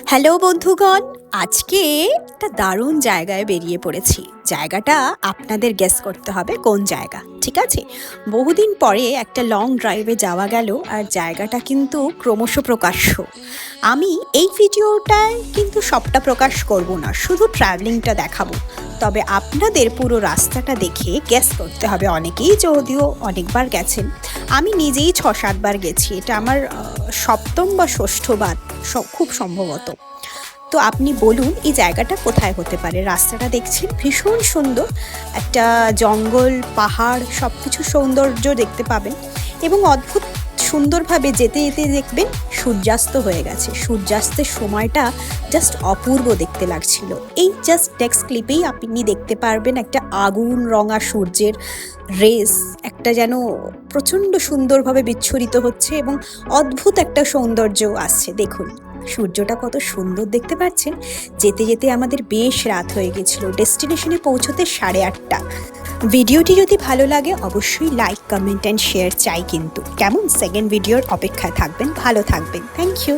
Hello বন্ধুগণ, আজকে একটা দারুণ জায়গায় বেরিয়ে পড়েছি। জায়গাটা আপনাদের গেস করতে হবে কোন জায়গা, ঠিক আছে? বহুদিন পরে একটা লং ড্রাইভে যাওয়া গেল, আর জায়গাটা কিন্তু ক্রমশ প্রকাশ্য। আমি এই ভিডিওটায় কিন্তু সবটা প্রকাশ করব না, শুধু ট্রাভেলিংটা দেখাবো। তবে আপনাদের পুরো রাস্তাটা দেখে গেস করতে হবে। অনেকেই যদিও অনেকবার গেছেন, আমি নিজেই ৬-৭ বার গেছি। এটা আমার সপ্তম বা ষষ্ঠবার খুব সম্ভবত। তো আপনি বলুন এই জায়গাটা কোথায় হতে পারে? রাস্তাটা দেখছেন ভীষণ সুন্দর, একটা জঙ্গল, পাহাড়, সব কিছু সৌন্দর্য দেখতে পাবেন। এবং অদ্ভুত সুন্দরভাবে যেতে যেতে দেখবেন সূর্যাস্ত হয়ে গেছে। সূর্যাস্তের সময়টা জাস্ট অপূর্ব দেখতে লাগছিল। এই জাস্ট নেক্সট ক্লিপেই আপনি দেখতে পারবেন একটা আগুন রঙা সূর্যের রেস, একটা যেন প্রচণ্ড সুন্দরভাবে বিচ্ছুরিত হচ্ছে এবং অদ্ভুত একটা সৌন্দর্য আসছে। দেখুন সূর্যটা কত সুন্দর দেখতে পাচ্ছেন। যেতে যেতে আমাদের বেশ রাত হয়ে গেছিল, ডেস্টিনেশনে পৌঁছতে 8:30। ভিডিওটি যদি ভালো লাগে অবশ্যই লাইক, কমেন্ট অ্যান্ড শেয়ার চাই কিন্তু। কেমন? সেকেন্ড ভিডিওর অপেক্ষায় থাকবেন। ভালো থাকবেন। Thank you.